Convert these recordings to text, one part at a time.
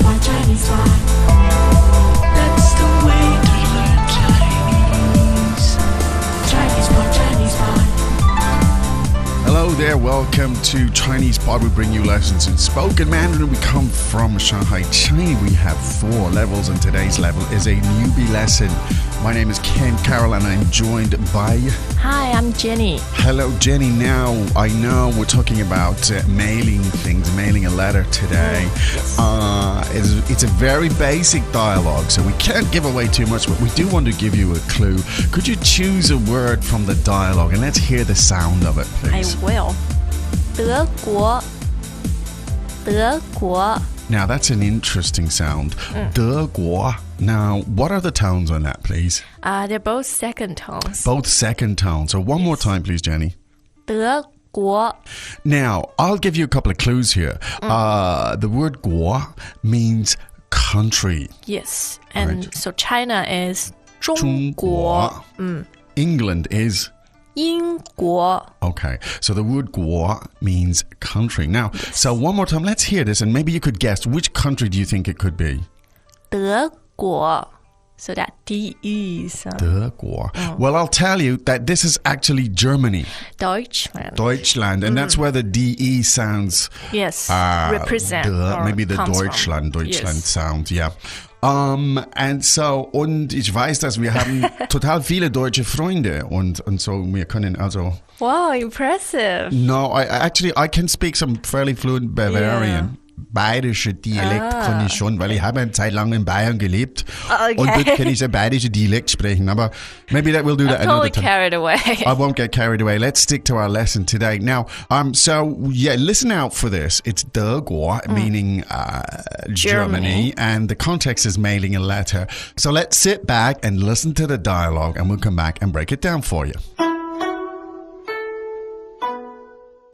Pod, Chinese Pod. That's the way to learn Chinese. Chinese Pod, Chinese Pod. Hello there, welcome to Chinese Pod. We bring you lessons in spoken Mandarin. We come from Shanghai, China. We have 4 levels, and today's level is a newbie lesson. My name is Ken Carroll, and I'm joined by... Hi, I'm Jenny. Hello, Jenny. Now, I know we're talking about mailing things, mailing a letter today. Yes. It's a very basic dialogue, so we can't give away too much, but we do want to give you a clue. Could you choose a word from the dialogue, and let's hear the sound of it, please? I will. 德国 德国 Now, that's an interesting sound. 德国. Now, what are the tones on that, please? They're both second tones. Both second tones. So one more time, please, Jenny. 德国 Now, I'll give you a couple of clues here. The word 国 means country. Yes. And Right. so China is 中中国国. England is... 英国 Okay, so the word 国 means country. Now, so one more time, let's hear this, and maybe you could guess, which country do you think it could be? 德国 So that D-E sound. 德国. Well, I'll tell you that this is actually Germany. Deutschland. Deutschland, and that's where the DE sounds... Yes. Represent. or maybe the comes from. Deutschland Yes. sound, yeah. And so, und ich weiß, dass wir haben total viele deutsche Freunde und so wir können also... Wow, impressive. No, I can speak some fairly fluent Bavarian. Bayerische Dialekt kann ich schon, weil ich habe eine Zeit lang in Bayern gelebt. Okay. Und dort kann ich so bayerische Dialekt sprechen. Aber maybe that we'll do that Totally another time. carried away. I won't get carried away. Let's stick to our lesson today. Now, so yeah, listen out for this. It's 德国, meaning Germany, and the context is mailing a letter. So let's sit back and listen to the dialogue, and we'll come back and break it down for you.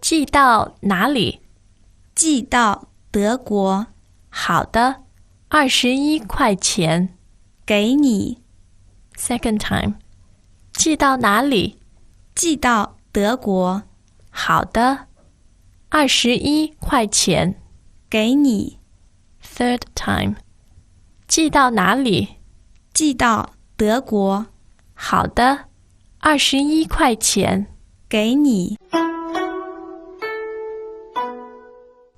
寄到哪里？寄到德国，好的，21块钱。给你。 Second time. 寄到哪里？寄到德国，好的，21块钱。给你。 Third time. 寄到哪里？寄到德国，好的，21块钱。给你。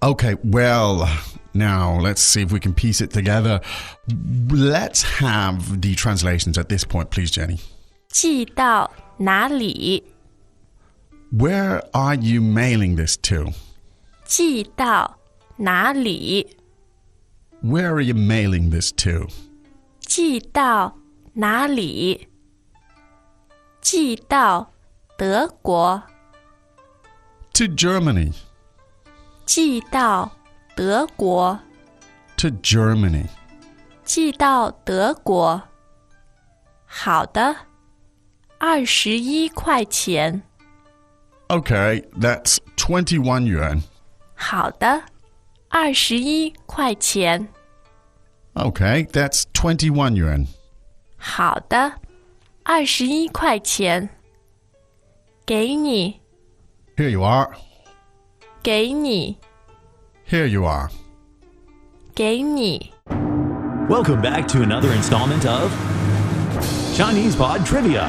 Okay, well, now let's see if we can piece it together. Let's have the translations at this point, please, Jenny. 寄到哪里？ Where are you mailing this to? 寄到哪里？ Where are you mailing this to? 寄到哪里？寄到德国。 To Germany. 寄到德国。 To Germany. 寄到德国。好的，21块钱。 Okay, that's 21 yuan. 好的，21块钱。 Okay, that's 21 yuan. 好的，21块钱。给你， Here you are. 给你， Here you are. 给你。 Welcome back to another installment of Chinese Pod Trivia.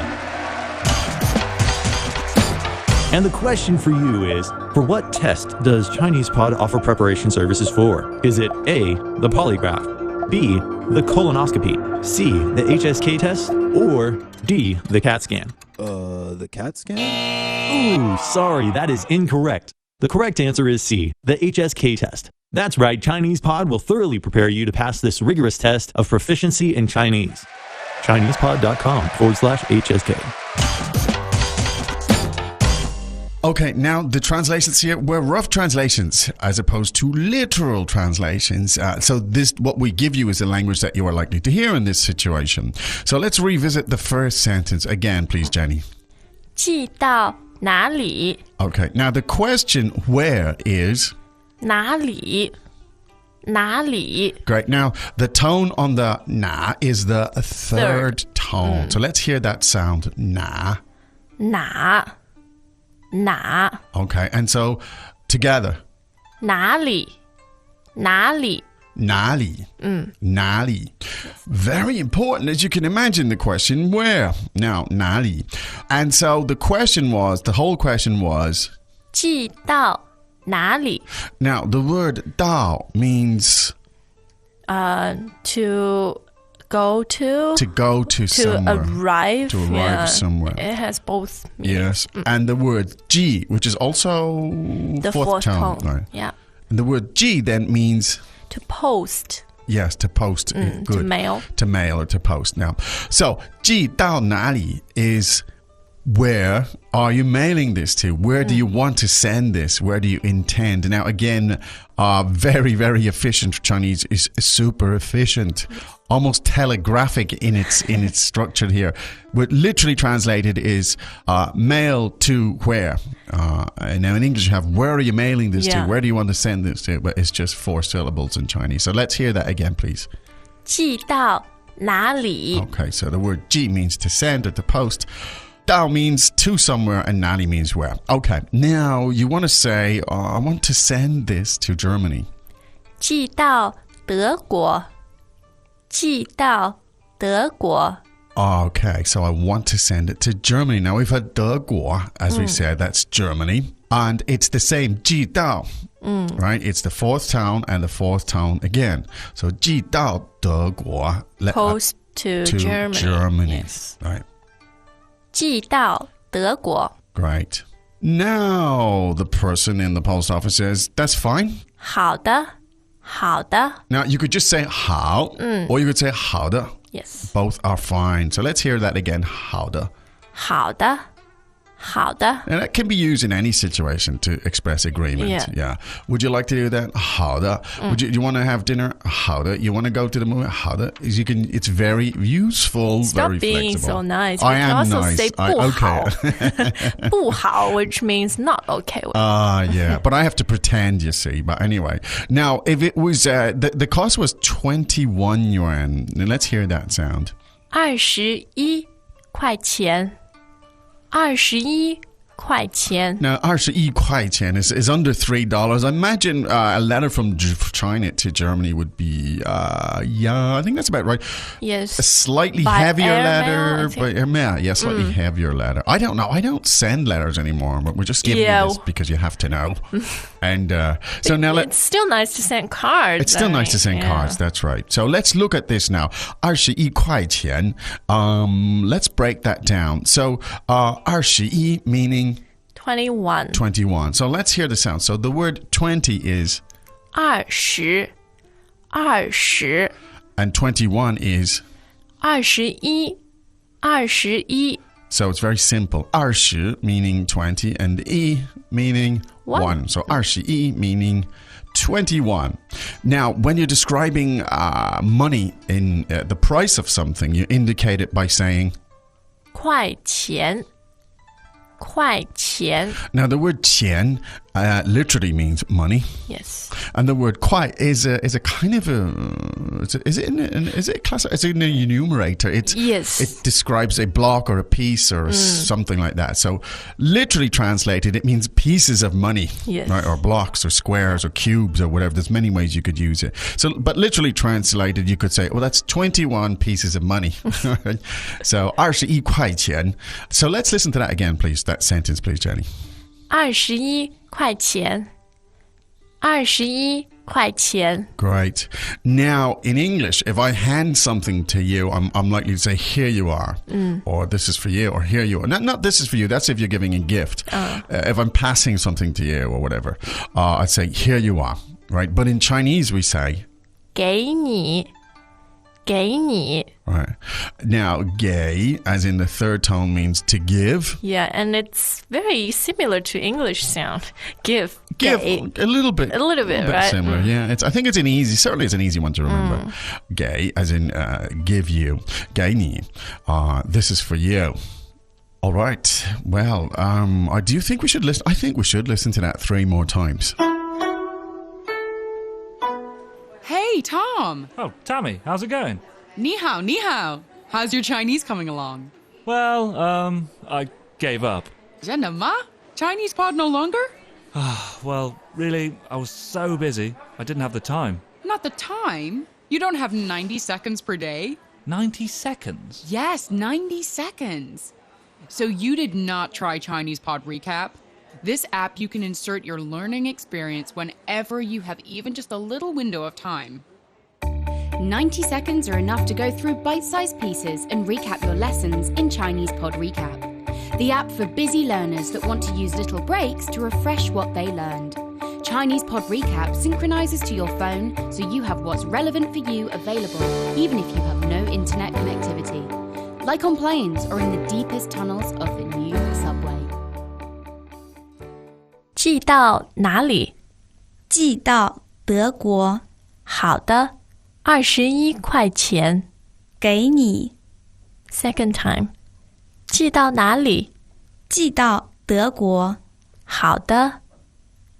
And the question for you is, for what test does Chinese Pod offer preparation services for? Is it A, the polygraph, B, the colonoscopy, C, the HSK test, or D, the CAT scan? The CAT scan? Ooh, sorry, that is incorrect. The correct answer is C, the HSK test. That's right, Chinese Pod will thoroughly prepare you to pass this rigorous test of proficiency in Chinese. ChinesePod.com/HSK. Okay, now the translations here were rough translations as opposed to literal translations. So what we give you is the language that you are likely to hear in this situation. So let's revisit the first sentence again, please, Jenny. 寄到哪里？ Okay, now the question where is... 哪里？哪里？ Great. Now, the tone on the na is the third tone. So let's hear that sound, na. 哪？Okay, and so together. 哪里？哪里？哪里? 哪里? Very important, as you can imagine, the question, where? Now, 哪里? And so the whole question was, 寄到哪里? now the word 到 means To go to somewhere. arrive. To arrive somewhere. It has both meanings. Yes. And the word 寄, which is also The fourth tone. Right? Yeah. And the word 寄 then means, To post. yes, to post. Good. To mail. To mail or to post. Now, so 寄到哪里 is where are you mailing this to? Where do you want to send this? Where do you intend? Now, again, very, very efficient. Chinese is super efficient, almost telegraphic in its structure here. What literally translated is mail to where. Now, in English, you have where are you mailing this to? Yeah. Where do you want to send this to? But it's just 4 syllables in Chinese. So let's hear that again, please. 寄到哪里? Okay, so the word 寄 means to send or to post. Dao means to somewhere and nali means where. Okay, now you want to say, I want to send this to Germany. 寄到德国. 寄到德国. Okay, so I want to send it to Germany. Now we've had 德国, as we said, that's Germany. And it's the same 寄到, right? It's the 4th tone and the 4th tone again. So 寄到德国. Post to Germany. Yes. Right. 寄到德国. Great. Now the person in the post office says, that's fine. 好的，好的. Now you could just say 好, or you could say 好的. Yes. Both are fine. So let's hear that again. 好的. 好的，好的. And that can be used in any situation to express agreement. Yeah. Would you like to do that? 好的. Would you want to have dinner? 好的. You want to go to the movie? 好的. It's very useful, Stop very being flexible. so nice. I We can am also nice. say 不好. Okay. 不好, which means not okay. Yeah, but I have to pretend, you see. But anyway, now if it was the cost was 21 yuan. Now, let's hear that sound. 21块钱. 21块钱. Now, 21块钱is under $3. I imagine a letter from China to Germany would be, I think that's about right. Yes. A slightly By heavier airmail, letter. I think. By airmail, yeah, slightly heavier letter. I don't know. I don't send letters anymore, but we're just giving you this because you have to know. And so now It's still nice to send cards. It's still nice to send cards, that's right. So let's look at this now. 21块钱. Let's break that down. So 21 meaning 21. 21. So let's hear the sound. So the word 20 is 20. 20. and 21 is 21. 21. so it's very simple. 20 meaning 20 and 一 meaning 1. So 21 meaning 21. Now, when you're describing money in the price of something, you indicate it by saying 块钱. 块钱. now the word 钱 literally means money. Yes. And the word 块 is a kind of a is it a class? It's an enumerator. Yes. It describes a block or a piece or something like that. So literally translated, it means pieces of money, Yes. right? Or blocks or squares or cubes or whatever. There's many ways you could use it. So, but literally translated, you could say, well, that's 21 pieces of money. So 21块钱. So let's listen to that again, please. That sentence, please, Jenny. 21块钱. 21块钱. Great. Now, in English, if I hand something to you, I'm likely to say, here you are, or this is for you, or here you are. Not this is for you. That's if you're giving a gift. If I'm passing something to you or whatever, I'd say, here you are, right? But in Chinese, we say, 给你. 给你. right? Now, 给, as in the 3rd tone, means to give. Yeah, and it's very similar to English sound. Give. Give 给. a little bit. A little bit, right? Similar, yeah. I think certainly it's an easy one to remember. 给, as in give you. 给你. This is for you. All right. Well, do you think we should listen? I think we should listen to that 3 more times. Hey, Tom. Oh, Tammy, how's it going? Ni hao, ni hao. How's your Chinese coming along? Well, I gave up. 真的吗? Chinese pod no longer? Well, really, I was so busy, I didn't have the time. not the time. You don't have 90 seconds per day. 90 seconds? Yes, 90 seconds. So you did not try Chinese Pod Recap? This app, you can insert your learning experience whenever you have even just a little window of time. 90 seconds are enough to go through bite-sized pieces and recap your lessons in Chinese Pod Recap, the app for busy learners that want to use little breaks to refresh what they learned. Chinese Pod Recap synchronizes to your phone so you have what's relevant for you available even if you have no internet connectivity, like on planes or in the deepest tunnels of the new subway. 寄到哪里？寄到德国，好的，21块钱。给你， Second time. 寄到哪里？寄到德国，好的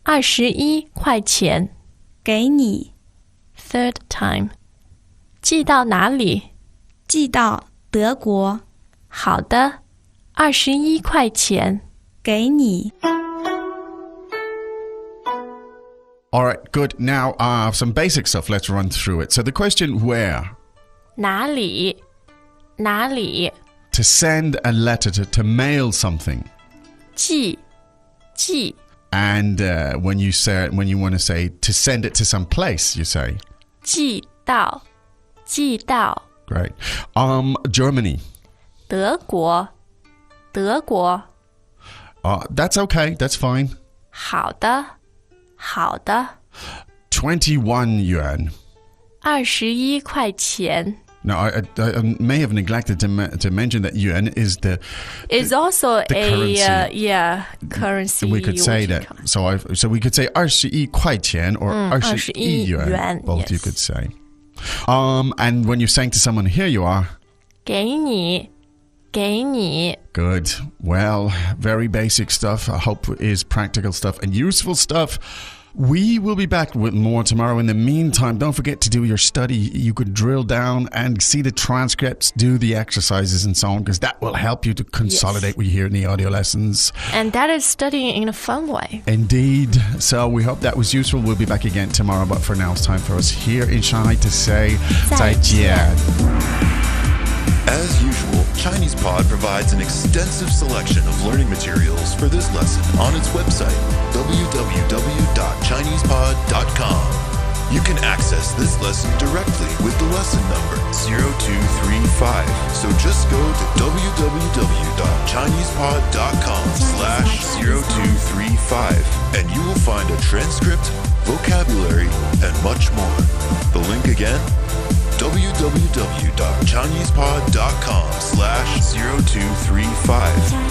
，21块钱。给你， Third time. 寄到哪里？寄到德国，好的，21块钱。给你。All right, good. Now, some basic stuff. Let's run through it. So the question, where? 哪里？哪里？ To send a letter, to mail something. 寄，寄。 And when you want to say to send it to some place, you say 寄到，寄到。 great. Germany. 德国，德国。That's okay. That's fine. 好的，好的。 21 yuan. 21块钱。 Now, I may have neglected to mention that yuan is It's also the currency. Currency. We could say that. So we could say 21块钱 or 21 yuan. Both yes. you could say. And when you're saying to someone, here you are. 给你，给你。 Good. Well, very basic stuff. I hope it is practical stuff and useful stuff. We will be back with more tomorrow. In the meantime, don't forget to do your study. You could drill down and see the transcripts, do the exercises and so on, because that will help you to consolidate what you hear in the audio lessons. And that is studying in a fun way. Indeed. So we hope that was useful. We'll be back again tomorrow. But for now, it's time for us here in Shanghai to say 再见. As usual, Chinese Pod provides an extensive selection of learning materials for this lesson on its website, www.chinesepod.com. You can access this lesson directly with the lesson number 0235. So just go to www.chinesepod.com/0235 and you will find a transcript, vocabulary, and much more. The link again? www.chinesepod.com/0235.